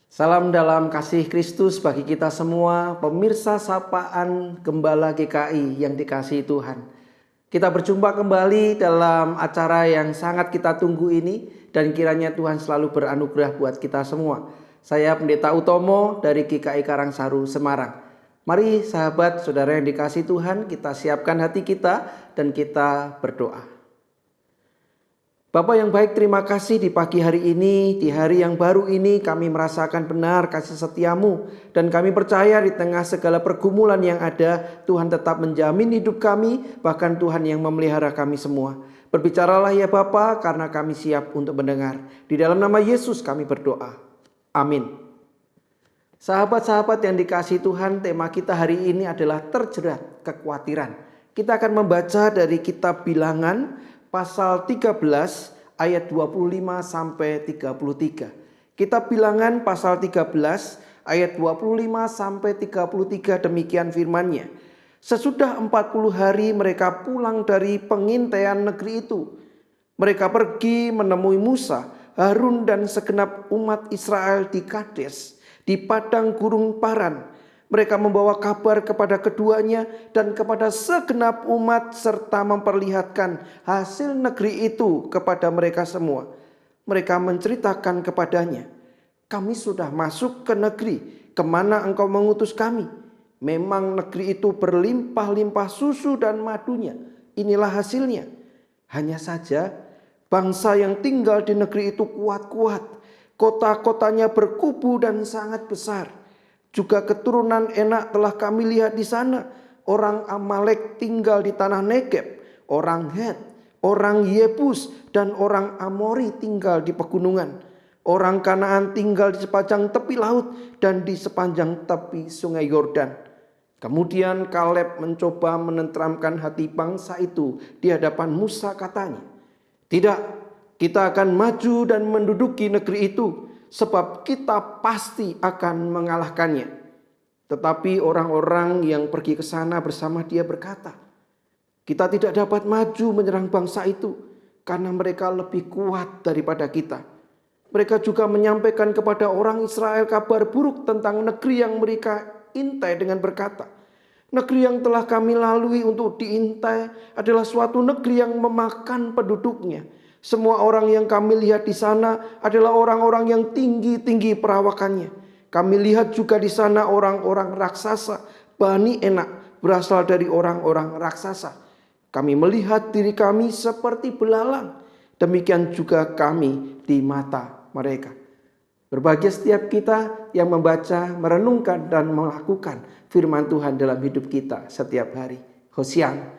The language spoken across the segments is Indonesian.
Salam dalam kasih Kristus bagi kita semua, pemirsa sapaan Gembala GKI yang dikasihi Tuhan. Kita berjumpa kembali dalam acara yang sangat kita tunggu ini, dan kiranya Tuhan selalu beranugerah buat kita semua. Saya Pendeta Utomo dari GKI Karangsaru, Semarang. Mari sahabat saudara yang dikasihi Tuhan, kita siapkan hati kita dan kita berdoa. Bapa yang baik, terima kasih di pagi hari ini, di hari yang baru ini kami merasakan benar kasih setiamu. Dan kami percaya di tengah segala pergumulan yang ada, Tuhan tetap menjamin hidup kami, bahkan Tuhan yang memelihara kami semua. Berbicaralah ya Bapa, karena kami siap untuk mendengar. Di dalam nama Yesus kami berdoa. Amin. Sahabat-sahabat yang dikasihi Tuhan, tema kita hari ini adalah terjerat kekhawatiran. Kita akan membaca dari kitab Bilangan pasal 13 ayat 25 sampai 33. Kitab Bilangan pasal 13 ayat 25 sampai 33, demikian firman-Nya. Sesudah 40 hari mereka pulang dari pengintaian negeri itu. Mereka pergi menemui Musa, Harun dan segenap umat Israel di Kades, di padang gurun Paran. Mereka membawa kabar kepada keduanya dan kepada segenap umat serta memperlihatkan hasil negeri itu kepada mereka semua. Mereka menceritakan kepadanya, "Kami sudah masuk ke negeri kemana engkau mengutus kami. Memang negeri itu berlimpah-limpah susu dan madunya. Inilah hasilnya. Hanya saja bangsa yang tinggal di negeri itu kuat-kuat. Kota-kotanya berkubu dan sangat besar. Juga keturunan Enak telah kami lihat di sana. Orang Amalek tinggal di tanah Negeb, orang Het, orang Yebus, dan orang Amori tinggal di pegunungan. Orang Kanaan tinggal di sepanjang tepi laut dan di sepanjang tepi sungai Yordan." Kemudian Kaleb mencoba menenteramkan hati bangsa itu di hadapan Musa, katanya, "Tidak, kita akan maju dan menduduki negeri itu, sebab kita pasti akan mengalahkannya." Tetapi orang-orang yang pergi ke sana bersama dia berkata, "Kita tidak dapat maju menyerang bangsa itu, karena mereka lebih kuat daripada kita." Mereka juga menyampaikan kepada orang Israel kabar buruk tentang negeri yang mereka intai dengan berkata, "Negeri yang telah kami lalui untuk diintai adalah suatu negeri yang memakan penduduknya. Semua orang yang kami lihat di sana adalah orang-orang yang tinggi-tinggi perawakannya. Kami lihat juga di sana orang-orang raksasa, Bani Enak, berasal dari orang-orang raksasa. Kami melihat diri kami seperti belalang. Demikian juga kami di mata mereka." Berbahagia setiap kita yang membaca, merenungkan, dan melakukan firman Tuhan dalam hidup kita setiap hari. Hosiana.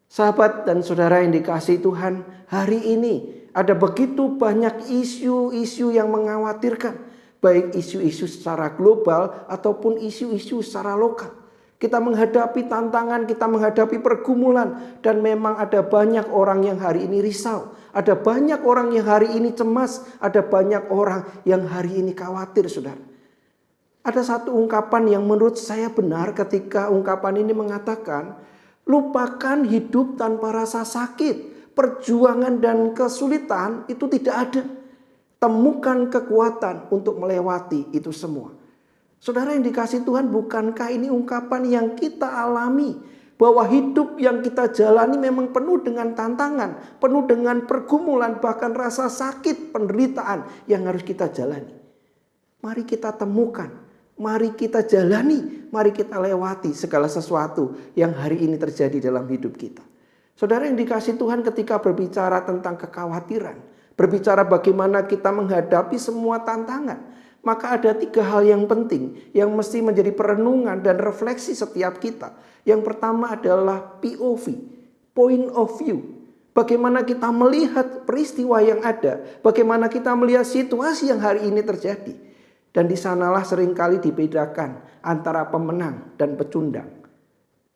Sahabat dan saudara yang dikasihi Tuhan, hari ini ada begitu banyak isu-isu yang mengkhawatirkan, baik isu-isu secara global ataupun isu-isu secara lokal. Kita menghadapi tantangan, kita menghadapi pergumulan, dan memang ada banyak orang yang hari ini risau, ada banyak orang yang hari ini cemas, ada banyak orang yang hari ini khawatir, saudara. Ada satu ungkapan yang menurut saya benar ketika ungkapan ini mengatakan, lupakan hidup tanpa rasa sakit, perjuangan dan kesulitan itu tidak ada. Temukan kekuatan untuk melewati itu semua. Saudara yang dikasihi Tuhan, bukankah ini ungkapan yang kita alami? Bahwa hidup yang kita jalani memang penuh dengan tantangan, penuh dengan pergumulan, bahkan rasa sakit, penderitaan yang harus kita jalani. Mari kita temukan, mari kita jalani, mari kita lewati segala sesuatu yang hari ini terjadi dalam hidup kita. Saudara yang dikasihi Tuhan, ketika berbicara tentang kekhawatiran, berbicara bagaimana kita menghadapi semua tantangan, maka ada 3 hal yang penting yang mesti menjadi perenungan dan refleksi setiap kita. Yang pertama adalah POV, point of view. Bagaimana kita melihat peristiwa yang ada, bagaimana kita melihat situasi yang hari ini terjadi. Dan di sanalah seringkali dibedakan antara pemenang dan pecundang.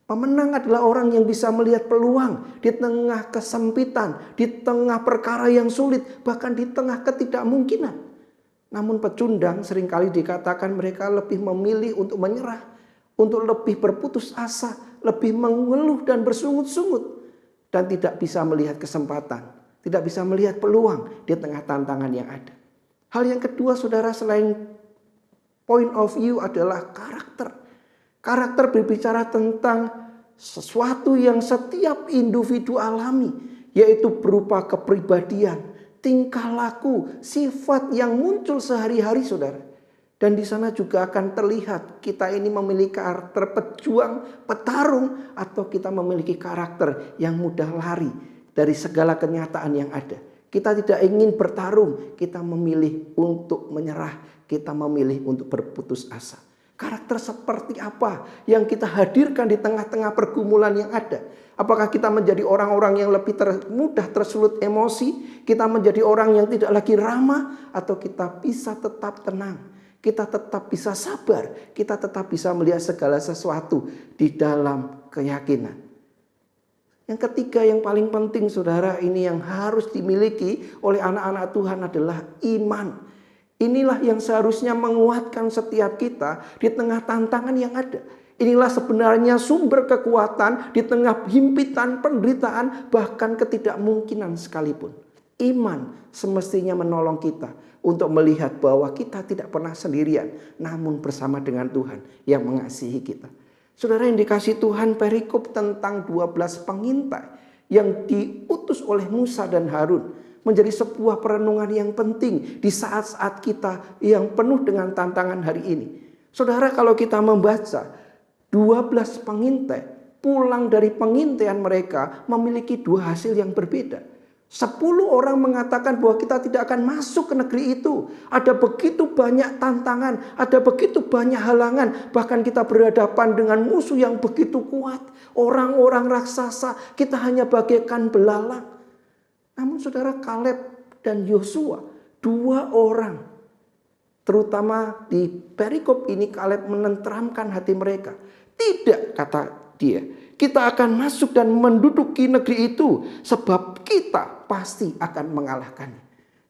Pemenang adalah orang yang bisa melihat peluang di tengah kesempitan, di tengah perkara yang sulit, bahkan di tengah ketidakmungkinan. Namun pecundang seringkali dikatakan mereka lebih memilih untuk menyerah, untuk lebih berputus asa, lebih mengeluh dan bersungut-sungut, dan tidak bisa melihat kesempatan, tidak bisa melihat peluang di tengah tantangan yang ada. Hal yang kedua, saudara, selain Point of view adalah karakter. Karakter berbicara tentang sesuatu yang setiap individu alami, yaitu berupa kepribadian, tingkah laku, sifat yang muncul sehari-hari, saudara. Dan di sana juga akan terlihat kita ini memiliki karakter pejuang, petarung, atau kita memiliki karakter yang mudah lari dari segala kenyataan yang ada. Kita tidak ingin bertarung, kita memilih untuk menyerah, kita memilih untuk berputus asa. Karakter seperti apa yang kita hadirkan di tengah-tengah pergumulan yang ada? Apakah kita menjadi orang-orang yang lebih mudah tersulut emosi? Kita menjadi orang yang tidak lagi ramah? Atau kita bisa tetap tenang? Kita tetap bisa sabar, kita tetap bisa melihat segala sesuatu di dalam keyakinan. Yang ketiga yang paling penting, saudara, ini yang harus dimiliki oleh anak-anak Tuhan adalah iman. Inilah yang seharusnya menguatkan setiap kita di tengah tantangan yang ada. Inilah sebenarnya sumber kekuatan di tengah himpitan, penderitaan, bahkan ketidakmungkinan sekalipun. Iman semestinya menolong kita untuk melihat bahwa kita tidak pernah sendirian, namun bersama dengan Tuhan yang mengasihi kita. Saudara yang dikasihi Tuhan, perikop tentang 12 pengintai yang diutus oleh Musa dan Harun menjadi sebuah perenungan yang penting di saat-saat kita yang penuh dengan tantangan hari ini. Saudara, kalau kita membaca 12 pengintai pulang dari pengintaian mereka memiliki dua hasil yang berbeda. 10 orang mengatakan bahwa kita tidak akan masuk ke negeri itu. Ada begitu banyak tantangan, ada begitu banyak halangan. Bahkan kita berhadapan dengan musuh yang begitu kuat. Orang-orang raksasa, kita hanya bagaikan belalang. Namun saudara, Kaleb dan Yosua, 2 orang. Terutama di perikop ini Kaleb menenteramkan hati mereka. Tidak, kata dia, kita akan masuk dan menduduki negeri itu sebab kita pasti akan mengalahkannya.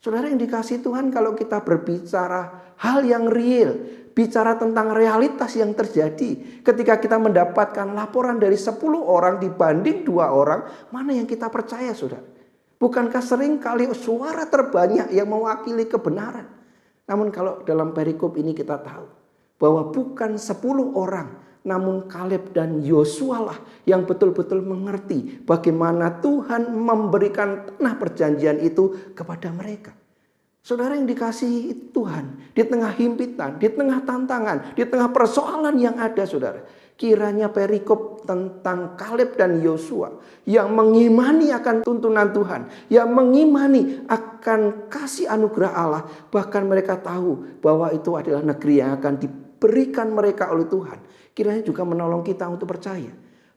Saudara yang dikasihi Tuhan, kalau kita berbicara hal yang real, bicara tentang realitas yang terjadi, ketika kita mendapatkan laporan dari 10 orang dibanding 2 orang, mana yang kita percaya, saudara? Bukankah sering kali suara terbanyak yang mewakili kebenaran? Namun kalau dalam perikop ini kita tahu bahwa bukan 10 orang, namun Kaleb dan Yosua lah yang betul-betul mengerti bagaimana Tuhan memberikan tanah perjanjian itu kepada mereka. Saudara yang dikasihi Tuhan, di tengah himpitan, di tengah tantangan, di tengah persoalan yang ada, saudara, kiranya perikop tentang Kaleb dan Yosua yang mengimani akan tuntunan Tuhan, yang mengimani akan kasih anugerah Allah, bahkan mereka tahu bahwa itu adalah negeri yang akan diberikan mereka oleh Tuhan. Kiranya juga menolong kita untuk percaya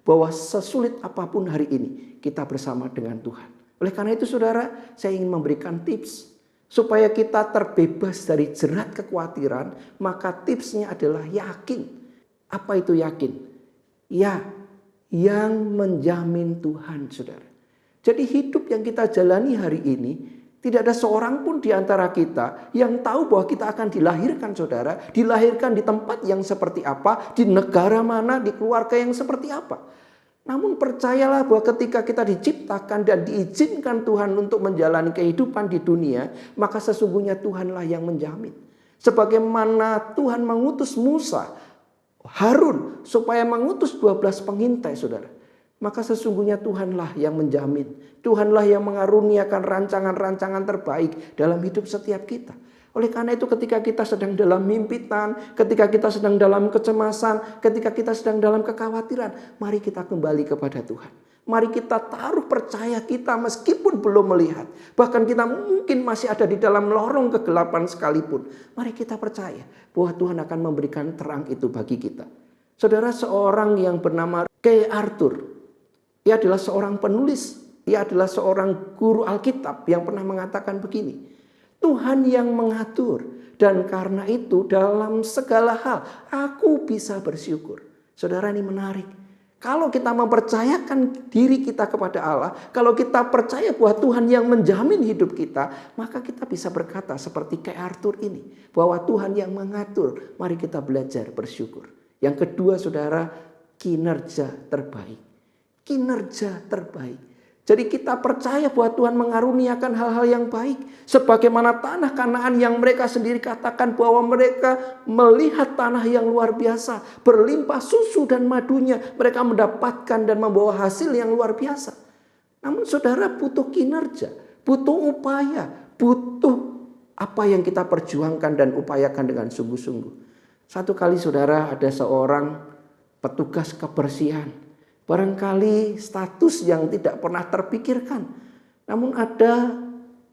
bahwa sesulit apapun hari ini kita bersama dengan Tuhan. Oleh karena itu, saudara, saya ingin memberikan tips supaya kita terbebas dari jerat kekhawatiran. Maka tipsnya adalah yakin. Apa itu yakin? Ya, yang menjamin Tuhan, saudara. Jadi hidup yang kita jalani hari ini, tidak ada seorang pun di antara kita yang tahu bahwa kita akan dilahirkan, saudara. Dilahirkan di tempat yang seperti apa, di negara mana, di keluarga yang seperti apa. Namun percayalah bahwa ketika kita diciptakan dan diizinkan Tuhan untuk menjalani kehidupan di dunia, maka sesungguhnya Tuhanlah yang menjamin. Sebagaimana Tuhan mengutus Musa, Harun supaya mengutus 12 pengintai, saudara. Maka sesungguhnya Tuhanlah yang menjamin. Tuhanlah yang mengaruniakan rancangan-rancangan terbaik dalam hidup setiap kita. Oleh karena itu ketika kita sedang dalam himpitan, ketika kita sedang dalam kecemasan, ketika kita sedang dalam kekhawatiran, mari kita kembali kepada Tuhan. Mari kita taruh percaya kita meskipun belum melihat. Bahkan kita mungkin masih ada di dalam lorong kegelapan sekalipun. Mari kita percaya bahwa Tuhan akan memberikan terang itu bagi kita. Saudara, seorang yang bernama Kay Arthur, ia adalah seorang penulis, ia adalah seorang guru Alkitab yang pernah mengatakan begini, Tuhan yang mengatur dan karena itu dalam segala hal aku bisa bersyukur. Saudara, ini menarik. Kalau kita mempercayakan diri kita kepada Allah, kalau kita percaya bahwa Tuhan yang menjamin hidup kita, maka kita bisa berkata seperti Kay Arthur ini, bahwa Tuhan yang mengatur, mari kita belajar bersyukur. Yang kedua, saudara, kinerja terbaik. Kinerja terbaik. Jadi kita percaya bahwa Tuhan mengaruniakan hal-hal yang baik. Sebagaimana tanah Kanaan yang mereka sendiri katakan bahwa mereka melihat tanah yang luar biasa. Berlimpah susu dan madunya. Mereka mendapatkan dan membawa hasil yang luar biasa. Namun saudara butuh kinerja, butuh upaya, butuh apa yang kita perjuangkan dan upayakan dengan sungguh-sungguh. Satu kali saudara ada seorang petugas kebersihan. Barangkali status yang tidak pernah terpikirkan. Namun ada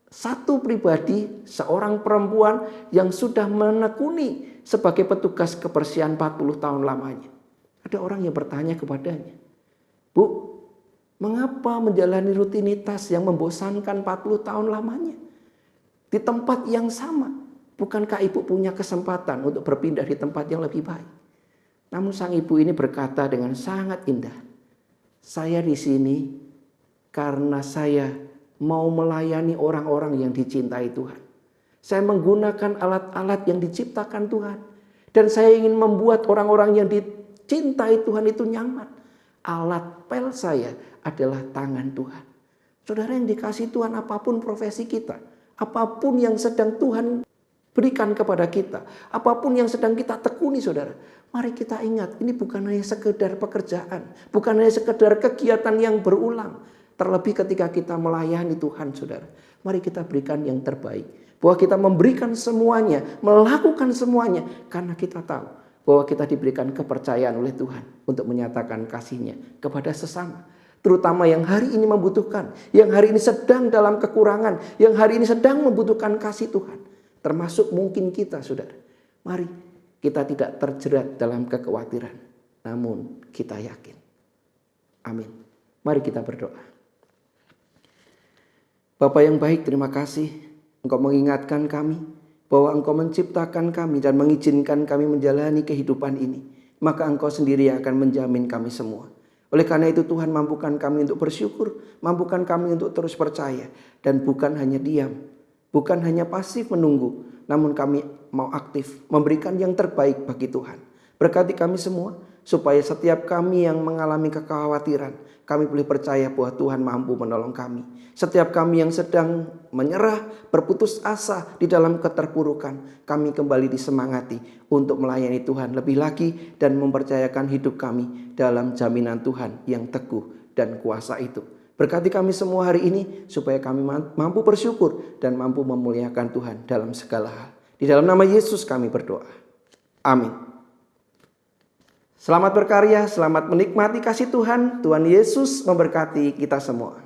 satu pribadi, seorang perempuan yang sudah menekuni sebagai petugas kebersihan 40 tahun lamanya. Ada orang yang bertanya kepadanya, "Bu, mengapa menjalani rutinitas yang membosankan 40 tahun lamanya? Di tempat yang sama, bukankah ibu punya kesempatan untuk berpindah di tempat yang lebih baik?" Namun sang ibu ini berkata dengan sangat indah, "Saya di sini karena saya mau melayani orang-orang yang dicintai Tuhan. Saya menggunakan alat-alat yang diciptakan Tuhan. Dan saya ingin membuat orang-orang yang dicintai Tuhan itu nyaman. Alat pel saya adalah tangan Tuhan." Saudara yang dikasih Tuhan, apapun profesi kita, apapun yang sedang Tuhan berikan kepada kita, apapun yang sedang kita tekuni saudara, mari kita ingat ini bukan hanya sekedar pekerjaan, bukan hanya sekedar kegiatan yang berulang. Terlebih ketika kita melayani Tuhan saudara, mari kita berikan yang terbaik. Bahwa kita memberikan semuanya, melakukan semuanya, karena kita tahu bahwa kita diberikan kepercayaan oleh Tuhan untuk menyatakan kasih-Nya kepada sesama. Terutama yang hari ini membutuhkan, yang hari ini sedang dalam kekurangan, yang hari ini sedang membutuhkan kasih Tuhan. Termasuk mungkin kita saudara. Mari kita tidak terjerat dalam kekhawatiran, namun kita yakin. Amin. Mari kita berdoa. Bapa yang baik, terima kasih Engkau mengingatkan kami bahwa Engkau menciptakan kami dan mengizinkan kami menjalani kehidupan ini. Maka Engkau sendiri yang akan menjamin kami semua. Oleh karena itu Tuhan, mampukan kami untuk bersyukur, mampukan kami untuk terus percaya, dan bukan hanya diam, bukan hanya pasif menunggu, namun kami mau aktif memberikan yang terbaik bagi Tuhan. Berkati kami semua supaya setiap kami yang mengalami kekhawatiran, kami boleh percaya bahwa Tuhan mampu menolong kami. Setiap kami yang sedang menyerah, berputus asa di dalam keterpurukan, kami kembali disemangati untuk melayani Tuhan lebih lagi dan mempercayakan hidup kami dalam jaminan Tuhan yang teguh dan kuasa itu. Berkati kami semua hari ini supaya kami mampu bersyukur dan mampu memuliakan Tuhan dalam segala hal. Di dalam nama Yesus kami berdoa. Amin. Selamat berkarya, selamat menikmati kasih Tuhan. Tuhan Yesus memberkati kita semua.